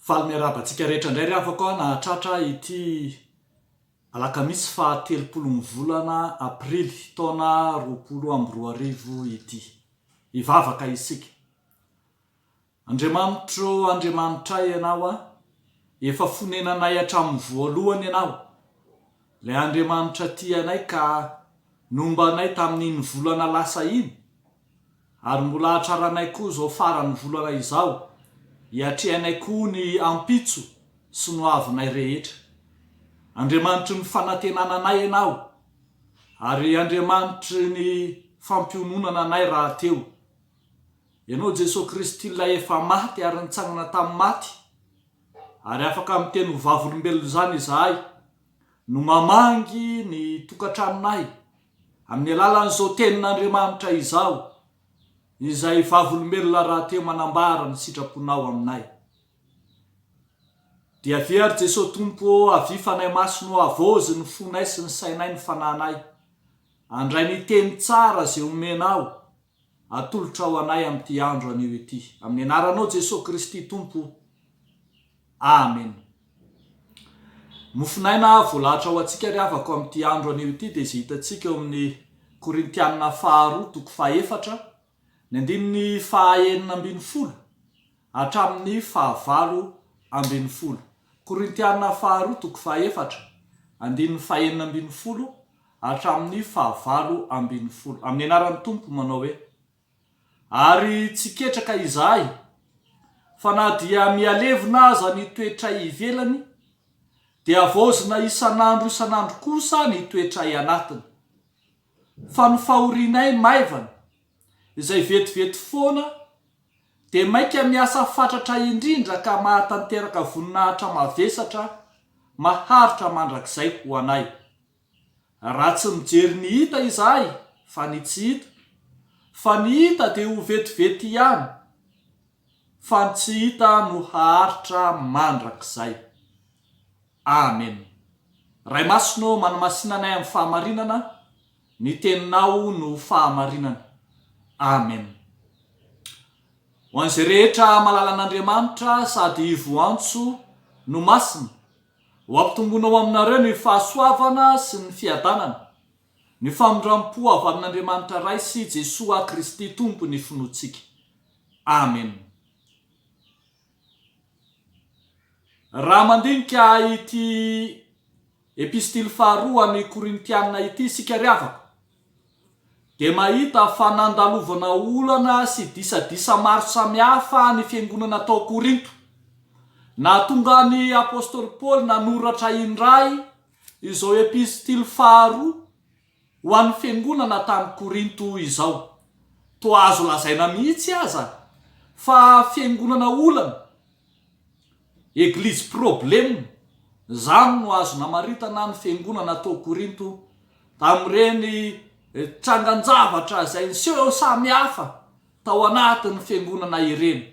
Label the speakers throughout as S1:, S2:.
S1: Falmerabantsika rehetra indray ry afako nahatratra ity alakamisy fa 30 volana aprily taona 2022 ity ivavaka isika. Andriamanitra ianao efa fonenanay hatramin'ny voalohany ianao. Le Andriamanitra tianay ka nombanay tamin'iny volana lasa iny ary mbola hatraranay koa zao farany volana izao hiatrehanay koa ny ampitso sy ny avinay rehetra. Andriamanitra ny fanantenananay ianao ary Andriamanitra ny fampiononana anay raha teo. Ianao Jesosy Kristy ilay efa maty ary nitsangana tamin'ny maty ary afaka miteny ho vavolombelona izany izahay no mamangy ny tokantranonay amin'ny alalan'izao tenin'Andriamanitra izao izay vavolombelona raha teo manambara ny sitraponao aminay. Dia very Jesosy Tompo avifanay masino avozy ny fonay sy ny sainay ny fananay. Andray ny teny tsara zay omenao atolotra ho anay amin'ity andro anio ity. Amin'ny anaranao Jesosy Kristy Tompo. Amen. Mofinaina voalahatra ho antsika ry avako amin'ity andro anio ity dia izay hitantsika eo amin'ny Korintianina 2:4 ny andininy 5:40 hatramin'ny 5:20. Korintianina 2:4 andininy 5:40 hatramin'ny 5:20. Amin'ny anaran'ny Tompo manao hoe: ary tsy ketraka izahay fa na dia mialevina aza ny toetra ivelany dia avozina isan'andro kosa ny toetra anatiny. Fa ny fahorianay maivana izay vetivety foana dia maika miasa fatratra indrindra ka mahatanteraka voninahitra mavesatra maharitra mandrakizay ho anay. Raha tsy mijery ny hita izahay fa ny tsy hita, fa ny hita dia ho vetivety ihany, fa ny tsy hita no haharitra mandrakizay. Amen. Ray masino manamasinanay amin'ny fahamarinana, ny teninao no fahamarinana. Amen. Ho an'izay rehetra malala an'Andriamanitra sady voantso no masina, ho ampitomboinao aminareo ny fahasoavana sy ny fiadanana, ny famindram-po avy amin'Andriamanitra ray sy Jesosy Kristy Tompo ny finoantsika. Amen. Raha mandinika ity epistily 2 any Korintianina ity isika ry avako, dia mahita fa nandalovana olana sy disadisa maro samihafa ny fiangonana tao Korinto. Nahatonga ny apôstôly Paoly nanoratra indray izao epistily 2 ho an'ny fiangonana tany Korinto izao. Toa azo lazaina mihitsy aza fa fiangonana olana, eglizy problème, zany no azo namaritana ny fiangonana tao Korinto tamin'ireny trangan-javatra izay niseho samihafa tao anatin'ny fiangonana ireny.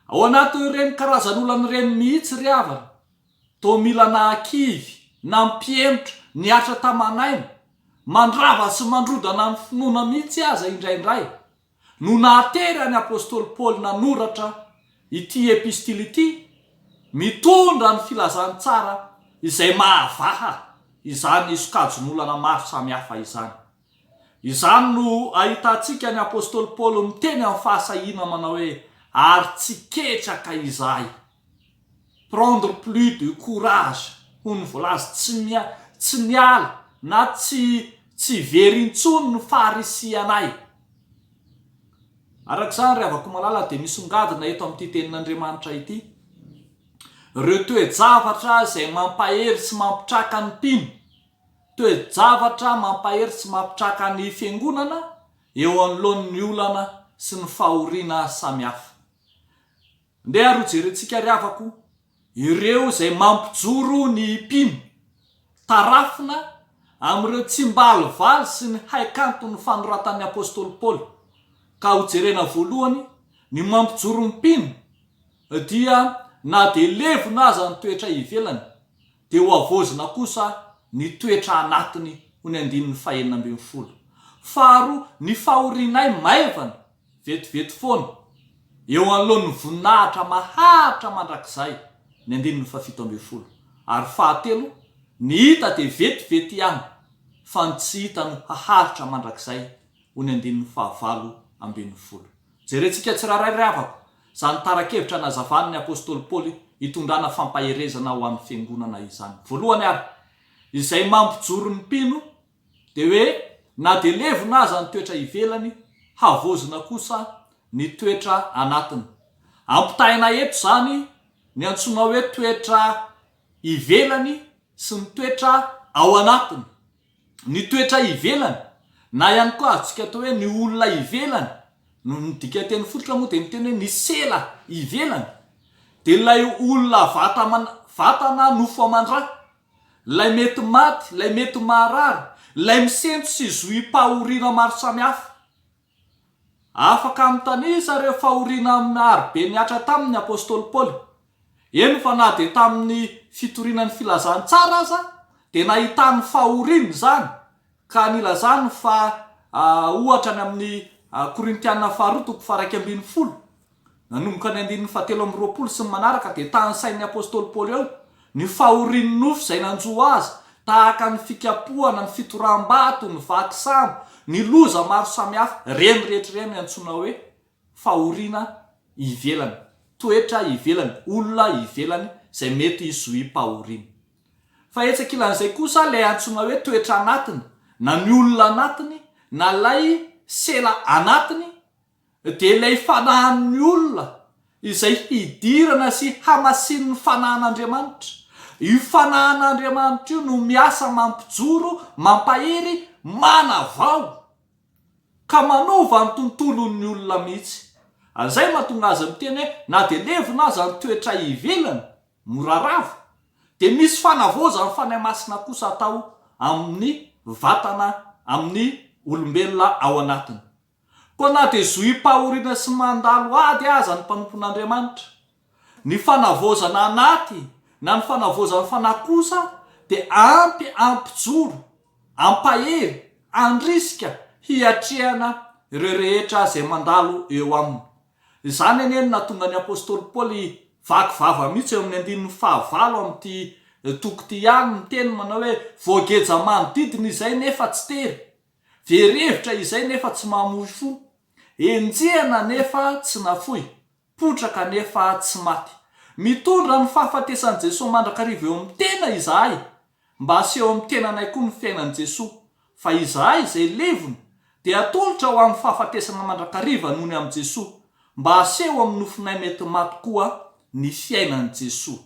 S1: Ao anatin'ireny karazan'olana ireny mihitsy ry havana, toa mila nahakivy, nampihemotra, niatra tamanaina, mandrava sy mandrodana ny finoana mihitsy aza indraindray, no nahatery any apôstôly Paoly nanoratra ity epistily ity, mitondra ny filazany tsara izay mahavaha izany sokajin'olana maro samihafa izany. Izany no ahitantsika ny apôstôly Paoly miteny amin'ny fahasahiana manao hoe: ary tsy ketraka izahay. Prendre plus de courage, ho ny voalaza tsy miala na tsy very intsony ny faharisianay. Arak'izany ry havako malala dia misongadina eto amin'ity tenin'Andriamanitra ity: ireo toe-javatra izay mampahery sy mampitraka ny mpino, toe-javatra mampahery sy mampitraka ny fiangonana eo anoloan'ny olana sy ny fahoriana samihafa. Ndeha aro jerentsika ry havako, ireo izay mampijoro ny mpino, tarafina amin'ireo tsimbalyvaly sy ny haikanto ny fanoratan'ny apôstôly Paoly. Ka ho jerena voalohany, ny mampijoro ny mpino dia na dia levona aza ny toetra ivelany, dia ho avozina kosa ny toetra anatiny, ho ny 5:40. Faharo, ny fahorianay maivana, vetivety foana, eo an'lohan'ny voninahitra maharitra mandrakizay ny 170 ary fahatelo ny hita de vetivety ihany fa ny tsy hita no haharitra mandrakizay ho ny 170. Jerentsika tsiraray ravako zany tarakevitra nazavan'ny apôstôly Paoly hitondrana fampaherezana ho an'ny fiangonana izany. Voalohany ary izay mampijoro ny mpino de hoe na de levona aza ny toetra ivelany, havozina kosa ny toetra anatiny. Ampitahina eto zany ny antsoina hoe toetra ivelany sy ny toetra ao anatiny. Ny toetra ivelany na ihany koa atsika atao hoe ny olona ivelany, no midika teny fototra moa de miteny hoe ny sela ivelany, de lay olona vatana nofo amandra, lay mety maty, lay mety marary, lay misento sy zohy pahoriana maro samihafa. Afaka mitanisa reo fahoriana maro be niatra tamin'ny apôstôly Paoly. Eny fa na de tamin'ny fitorinan'ny filazantsara aza de nahitany fahoriana zany, ka nilazany fa ohatra ny amin'ny Korintiana 2:20 nanomboka ny 7:20 sy ny manaraka de tany sain'ny apôstôly Paoly eo ny fahorian'ny nofo zay nanjo azy, tahaka ny fikapohana, ny fitoram-bato, ny vaky sambo, ny loza maro samihafa, reny rehetra reny antsoina hoe fahoriana ivelany, toetra ivelany, olona ivelany zay mety izohy pahoriana. Fa etsaka ilan'izay kosa lay antsoina hoe toetra anatiny, na ny olona anatiny na lay sela anatiny, de lay fanahan'ny olona izay hidirana sy hamasin'ny fanahan'Andriamanitra. Io fanahan'Andriamanitra io no miasa mampijoro, mampahery, manavao ka manova ny tontolon'ny olona mihitsy. Azay mahatonga azy miteny hoe na de levona aza ny toetra ivelany morarava, de misy fanavozany fanahy masina kosa atao amin'ny vatana, amin'ny olombelona ao anatiny. Koa na de zohy pahoriana sy mandalo ady aza ny mpanompon'Andriamanitra, ny fanavozana anaty na ny fanavozana fanahy kosa de ampijoro, ampahery, andrisika, hiatrehana ireo rehetra zay mandalo eo aminy. Izany eny natonga ny apôstôly Paoly vaky vava mihitsy eo amin'ny 15 amin'ity toko ty ihany miteny manao hoe voageja manodidina izay nefa tsy tery, verevitra izay nefa tsy mamoy fo, enjehana nefa tsy nafoy, potraka nefa tsy maty. Mitondra ny fahafatesan'i Jesosy mandrakariva eo amin'ny tena izahay, mba aseho amin'ny tenanay koa ny fiainan'i Jesosy. Fa izahay izay levona de atolotra ho amin'ny fahafatesana mandrakariva noho ny amin'i Jesosy, mba aseho amin'ny nofinay mety maty koa ny fiainan'i Jesosy.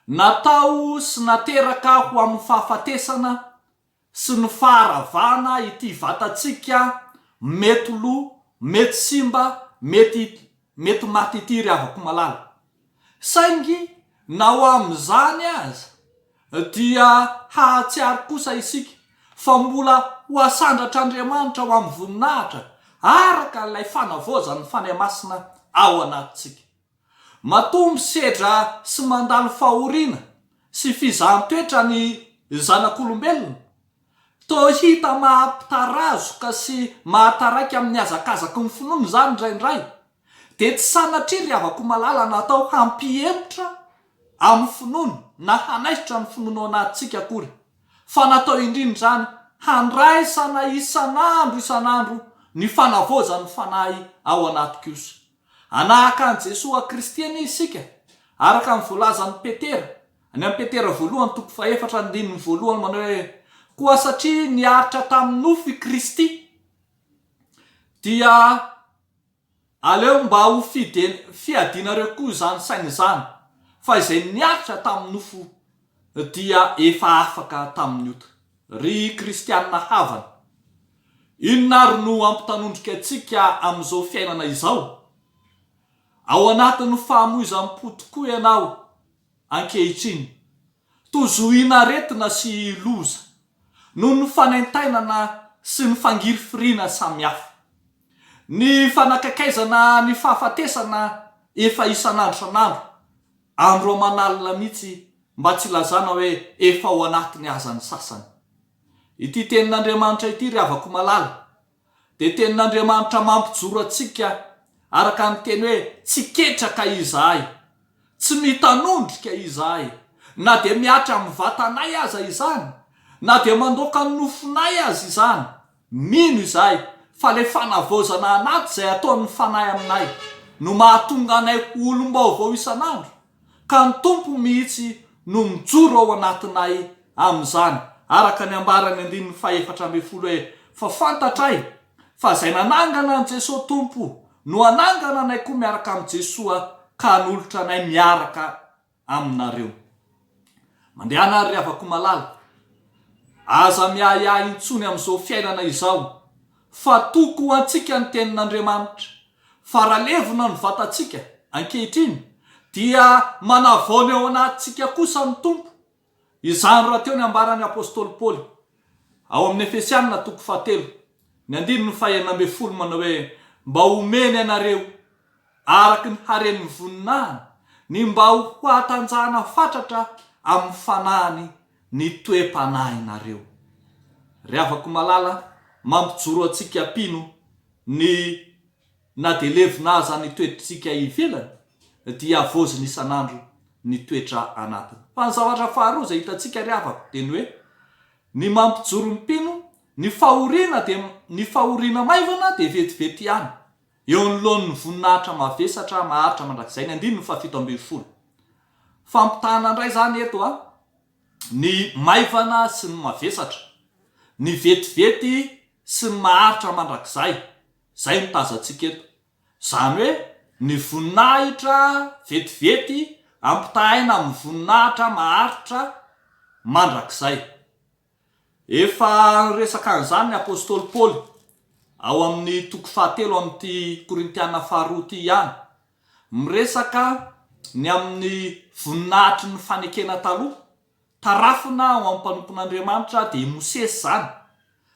S1: Natao sy nateraka ho amin'ny fahafatesana sy ny faharavana ity vatatsika mety lo, mety simba, mety maty ity ry avako malala. Saingy na ho amin'izany aza dia hahatsiaro kosa isika fa mbola ho asandratr'Andriamanitra ho amin'ny voninahitra araka ilay fanavozany fanahy masina ao anatintsika. Matomby sedra sy mandalo fahoriana sy fizahan-toetra ny zanak'olombelona, to hita mahampitarazoka sy mahataraiky amin'ny azakazaky ny finoana zany indraindray, de tsy sanatria ry avako malala natao hampihemotra amin'ny finoana na hanaisitra ny finoana ao anatintsika akory, fa natao indrindra zany handraisana isan'andro ny fanavozan'ny fanahy ao anaty kosa. Anahaka an' Jesosy akristiana isika araka ny voalazan'ny Petera any amin'ny Petera 1:4 manao hoe koa satria niaritra tamin'ny nofo i Kristy dia aleo mba ho fiadinareo koa zany sainy zany, fa izay niaritra tamin'ny nofo dia efa afaka tamin'ny ota. Ry kristianina havana, inona ary no ampitanondrika atsika amin'izao fiainana izao? Ao anatin'ny fahamoizam-po tokoa ianao ankehitriny, tozohina aretina sy loza noho ny fanaintainana sy ny fangirifirina samihafa, ny fanakakaizana ny fahafatesana efa isan'andro san'andro, andro amanalina mihitsy mba tsy lazana hoe efa ao anatiny aza ny sasany. Ity tenin'Andriamanitra ity ry avako malala de tenin'Andriamanitra mampijoro atsika araka ny teny hoe tsy ketraka izahay, tsy mitanondrika izahay, na dia miatra amin'ny vatanay aza izany, na dia mandoaka ny nofonay azy izany, mino izahay fa le fanavozana anaty izay ataon'ny fanahy aminay no mahatonga anay olom-baovao isan'andro, ka ny tompo mihitsy no mijoro ao anatinay amin'izany. Araka ny ambarany 14 hoe fa fantatray fa izay nanangana an' Jesosy tompo no anangana anay koa miaraka amin'ny Jesosy ka nolotra anay miaraka aminareo. Mandehana ry havako malala, aza miahiahy intsony amin'izao fiainana izao fa toko ho antsika ny tenin'Andriamanitra, fa raha levona ny vatantsika ankehitriny dia manavona eo anatintsika kosa ny tompo. Izany raha teo ny ambaran'ny apôstôly Paoly ao amin'ny Efesianina 4:9 manao hoe mba homeny anareo araky ny haren'ny voninahiny ny mba ho hatanjahana fatratra amin'ny fanahiny ny toe-panahinareo. Ry havako malala, mampijoro antsika pino ny na dia levona aza ny toetritsika ivelany dia avoziny isan'andro ny toetra anatiny. Fa ny zavatra faharoa izay hitantsika ry havako teny hoe ny mampijoro ny pino ny fahoriana maivana dia vetivety ihany eo anoloan'ny voninahitra mavesatra maharitra mandrakizay. Ny 7. Fampitahana indray zany eto ny maivana sy ny mavesatra, ny vetivety sy ny maharitra mandrakizay, zay no tazantsika eto. Zany hoe ny voninahitra vetivety ampitahaina amin'ny voninahitra maharitra mandrakizay. Efa resaka an'izany ny apôstôly Paoly ao amin'ny 7 amin'ity Korintiana 2 ty ihany, miresaka ny amin'ny voninahitry ny fanekena taloha tarafina ao amin'ny mpanompon'Andriamanitra dia Mosesy zany,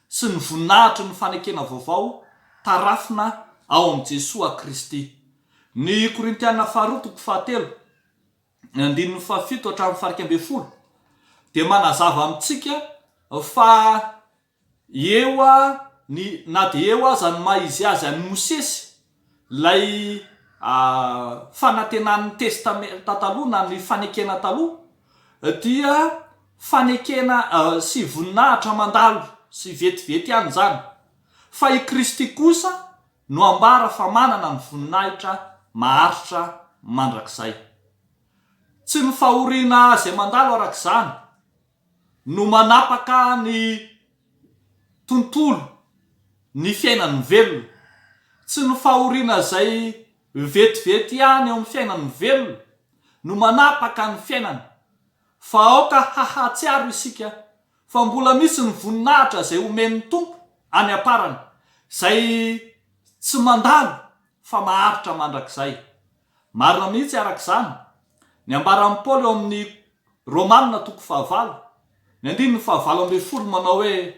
S1: sy ny voninahitry ny fanekena vaovao tarafina ao amin'ny Jesosy Kristy. Ny Korintiana 2:7 17 dia manazava amintsika fa eo na dia eo aza ny maizy azy any Mosesy lay fanantenan'ny testamenta taloha na ny fanekena taloha dia fanekena sy voninahitra mandalo sy vetivety ihany zany, fa i Kristy kosa no ambara fa manana ny voninahitra maharitra mandrakizay. Tsy ny fahoriana izay mandalo arak'izany no manapaka ny tontolo ny fiainany velona, tsy ny fahoriana izay vetivety ihany eo amin'ny fiainany velona no manapaka ny fiainany, fa aoka hahatsiaro isika fa mbola misy ny voninahitra izay omen'ny tompo any aparany, izay tsy mandalo fa maharitra mandrakizay. Marina mihitsy arak'izany ny ambaran'ny Paoly eo amin'ny Romanina 9:15 manao hoe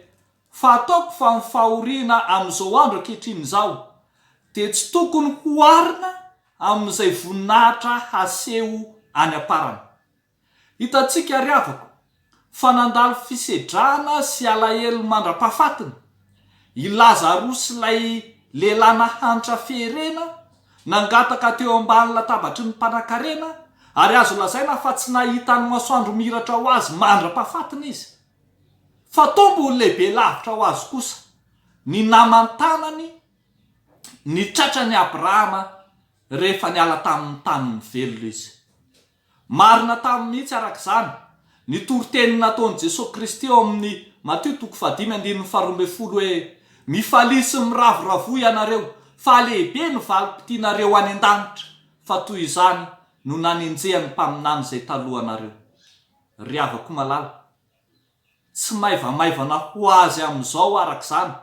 S1: fa ataoko fa ny fahoriana amin'izao andro ankehitriny izao dia tsy tokony hoarina amin'izay voninahitra haseho any aparany. Hitantsika ry havako fa nandalo fisedrana sy alahelo mandra-pahafatiny i Lazarosy lay lehilahy nahantra feherena nangataka teo ambany latabatry ny mpanan-karena, ary azo lazaina fa tsy nahita ny masoandro miratra ho azy mandra-pahafatiny izy, fa tombo lehibe lavitra ho azy kosa ny namantanany ny tratrany Abrahama rehefa niala tamin'ny taniny velona izy. Marina tamin'ny mihitsy arak'izany ny toroteny nataon'i Jesosy Kristy eo amin'ny Mateo 5:12 hoe mifalisy miravoravo ianareo fa lehibe ny valim-pitianareo any an-danitra, fa toy izany no nanenjehany mpaminany izay talohanareo. Ry havako malala, tsy maivamaivana ho azy amin'izao arak'izany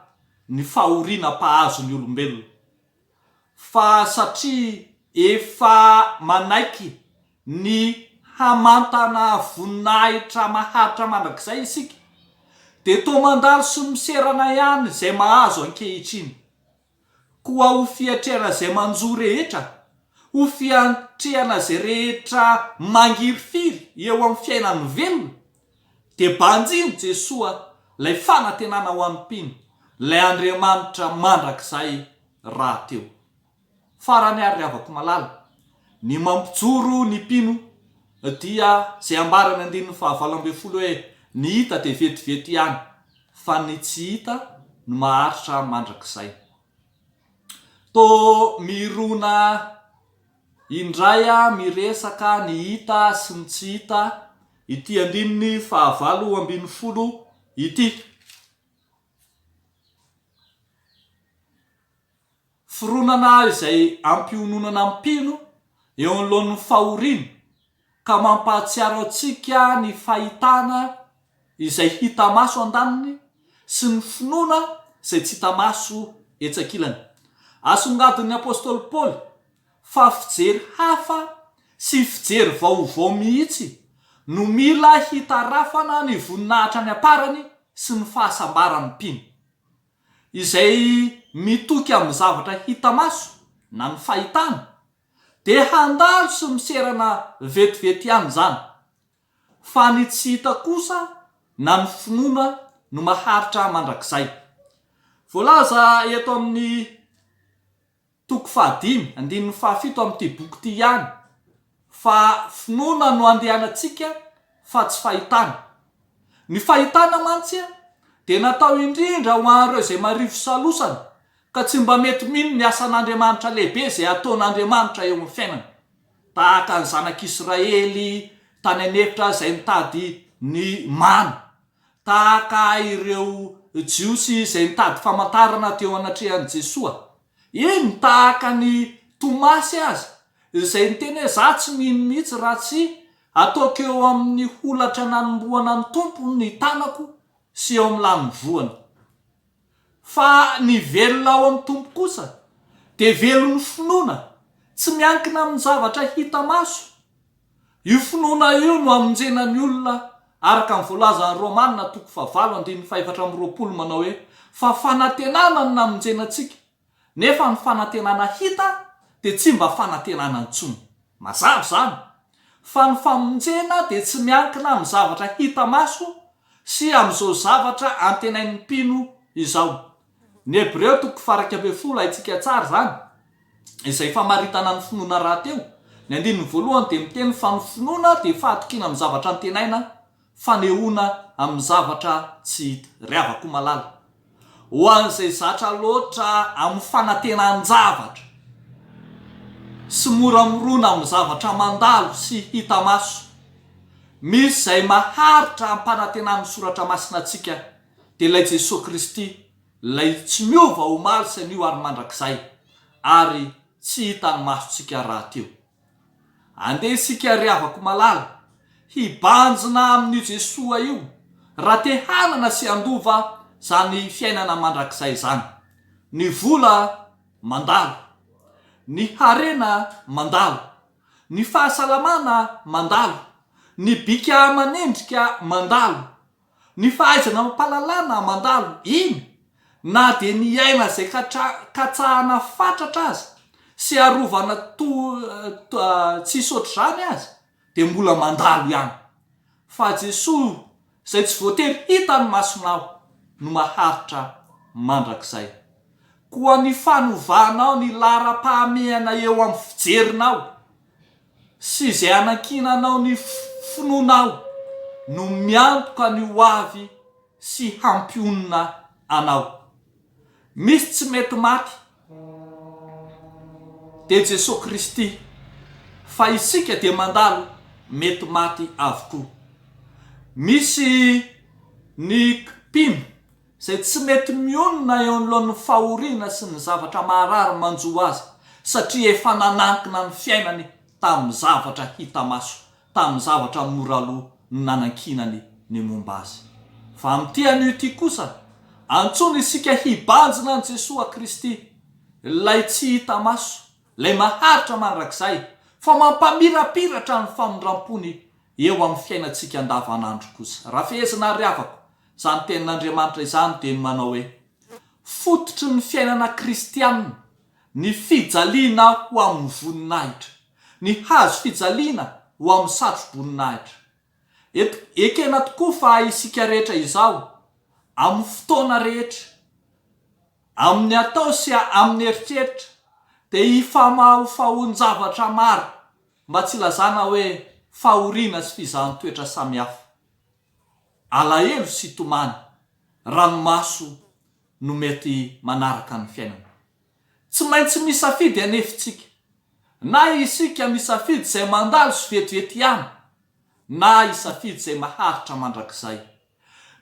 S1: ny fahoriana mpahazo ny olombelona, fa satria efa manaiky ny hamantana voninahitra maharitra mandrakizay isika dia toa mandalo sy miserana ihany izay mahazo ankehitriny, koa ho fiatrehana izay manjo rehetra, ho fiatrehana izay rehetra mangiry-firy eo amin'ny fiainany velona, dia banjiny Jesosy lay fanantenana ho an'ny mpino, lay Andriamanitra mandrakizay rahateo. farany ary avako malala ny mampijoro ny mpino dia zay ambarany andininy fahavalo hoe ny hita de vetivety ihany fa ny tsy hita no maharitra mandrakizay. To mirona indray miresaka ny hita sy ny tsy hita ity andininy fahavalo ambin'ny folo ity. Fironana izay ampiononana mpino eo anoloan'ny fahoriana ka mampahatsiaro antsika ny fahitana izay hita maso an-daniny sy ny finoana izay tsy hita maso etsakilany. Asongadin'ny apôstôly Paoly fa fijery hafa sy fijery vaovao mihitsy no mila hitarafana ny voninahitra ny aparany sy ny fahasambarany mpino izay mitoky amin'ny zavatra hita maso na ny fahitana de handalo sy miserana vetivety ihany zany, fa ny tsy hita kosa na ny finoana no maharitra mandrakizay. Voalaza eto amin'ny toko 5 andininy 7 amin'ity boky ity ihany fa finoana no andehanantsika fa tsy fahitana. Ny fahitana mantsy de natao indrindra ho an'ireo izay marivo salosana ka tsy mba mety mino ny asan'Andriamanitra lehibe izay ataon'Andriamanitra eo amin'ny fiainana, tahaka ny zanak'Israely tany anefitra izay nitady ny mana, tahaka ireo jiosy izay nitady famantarana teo anatrehan'i Jesoa, iny tahaka ny Tomasy azy izay niteny hoe za tsy mino mihitsy raha tsy ataoko eo amin'ny holatra nanomboana ny tompo ny tanako sy eo amin'ny lany voana. Fa ny velona ao amin'ny tompo kosa de velon'ny finoana tsy miankina amin'ny zavatra hita maso. Io finoana io no amonjena ny olona araka ny voalazan'ny Romanina toko 4:4 manao hoe fa fanantenana no namonjena antsika, nefa ny fanantenana hita de tsy mba fanantenana intsony. Mazava zany fa ny famonjena de tsy miankina amin'ny zavatra hita maso sy amin'izao zavatra antenain'ny mpino izao. Ny Hebreo toko 12 haitsika tsara zany izay famaritana ny finoana raha teo. Ny andininy voalohany de miteny fa ny finoana de fahatokina amin'ny zavatra antenaina, fanehoana amin'ny zavatra tsy hita. Ry havako malala, ho an'izay zatra loatra amin'ny fanantenan-javatra sy mora mirona amin'ny zavatra mandalo sy hita maso, misy izay maharitra ampanantenan'ny soratra masina antsika de ilay Jesosy Kristy, lay tsy miova ho maly sy anio ary mandrakizay ary tsy hitany masontsika raha teo. Andesika ry havako malala hibanjina amin'io Jesoa io raha te hanana sy andova zany fiainana mandrakizay zany. Ny vola mandalo, ny harena mandalo, ny fahasalamana mandalo, ny bika aman'endrika mandalo, ny fahaizana mampalalana mandalo. Iny na de ny aina zay katsahana fatratra azy sy arovana tsy sotry zany azy de mbola mandalo ihany. Fa Jesosy zay tsy voatery hita ny masonao no maharitra mandrakizay. Koa ny fanovanao ny lara-pahamehana eo amin'ny fijerinao sy izay anankinanao ny finoanao no miantoka ny ho avy sy hampionina anao. Misy tsy mety maty de Jesosy Kristy, fa isika de mandalo mety maty avokoa. Misy ny mpino izay tsy mety mionona eo anoloan'ny fahoriana sy ny zavatra maharary manjo azy satria efa nanankina ny fiainany tamin'ny zavatra hita maso, tamin'ny zavatra moraloha no nanankinany ny momba azy. Fa amin'ity anio ity kosa antsony isika hibanjina an' Jesosy Kristy, lay tsy hita maso, lay maharitra mandrakizay, fa mampamirapiratra ny famondram-pony eo amin'ny fiainantsika andavanandro kosa. Raha fehezina ry havako, zany tenin'Andriamanitra izany de manao hoe fototry ny fiainana kristianina ny fijaliana ho amin'ny voninahitra, ny hazo fijaliana ho amin'ny satro-boninahitra. Ekena tokoa fa isika rehetra izao amin'ny fotoana rehetra, amin'ny atao sy amin'ny eritreritra dia ifamahofahoan-javatra maro mba tsy lazana hoe fahoriana sy fizahan-toetra samihafa. Alahelo sy tomany, ranomaso no mety manaraka ny fiainana. Tsy maintsy misafidy anefitsika, na isika misafidy izay mandalo sy vetivety ihany, na isafidy izay maharitra mandrakizay.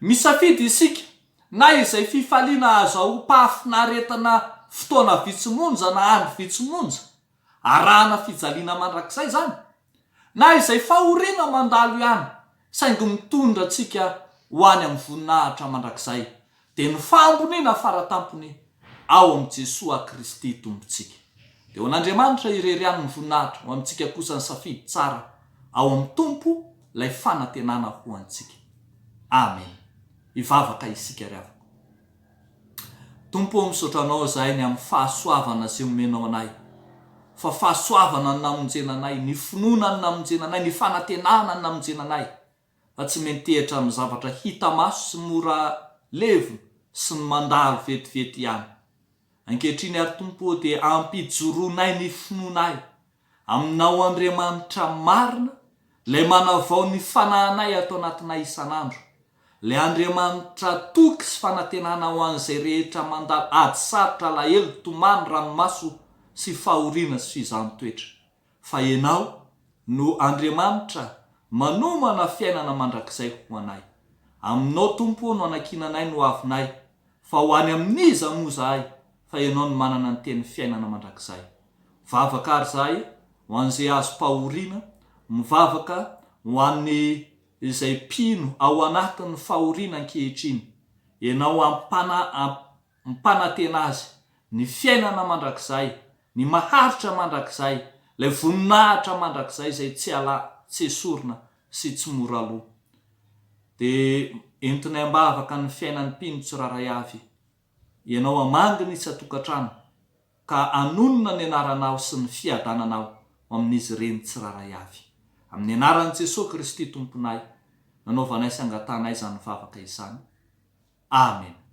S1: Misafidy isika na izay fifaliana azahoam-pahafinaretana fotoana vitsomonja na andro vitsomonja, arahana fijaliana mandrakizay zany, na izay fahoriana mandalo ihany, saingy mitondra antsika ho any amin'ny voninahitra mandrakizay, dia ny famboniana faratampony ao amin'i Jesosy Kristy tompontsika. Dia ho an'Andriamanitra irery any ny voninahitra ho amintsika kosa ny safidy tsara ao amin'ny tompo ilay fanantenana ho antsika. Amen. Ivavaka isika ry havako. Tompo, misaotra anao zahay ny amin'ny fahasoavana izay omenao anay, fa fahasoavana ny namonjena anay, ny finoana ny namonjena anay, ny fanantenana ny namonjena anay, fa tsy mentehitra amin'ny zavatra hita maso sy mora levona sy ny mandalo vetivety ihany. Ankehitriny ary Tompo, dia ampijoroanay ny finoanay aminao Andriamanitra marina, ilay manavao ny fanahinay atao anatinay isanandro, ilay Andriamanitra toky sy fanantenana ho an'izay rehetra mandalo ady sarotra, alahelo, tomany, ranomaso sy fahoriana sy fizahan-toetra. Fa ianao no Andriamanitra manomana fiainana mandrakizay ho anay. Aminao Tompo no anakinanay no avinay, fa ho any amin'iza moa zahay, fa ianao no manana ny teny fiainana mandrakizay. Mivavaka ary zahay ho an'izay azo pahoriana, mivavaka ho an'ny izay mpino ao anatin'ny fahoriana ankehitriny. Ianao mpanantena azy ny fiainana mandrakizay, ny maharitra mandrakizay, ilay voninahitra mandrakizay izay tsy tsy esorina sy tsy mora loha. Dia entinay ambavaka ny fiainan'ny mpino tsiraray avy, ianao amanginy isa-tokantrano ka anonona ny anaranao sy ny fiadananao amin'izy ireny tsiraray avy. Amin'ny anaran'i Jesosy Kristy tomponay, nanaovanay sy angatanay izany vavaka izany. Amen.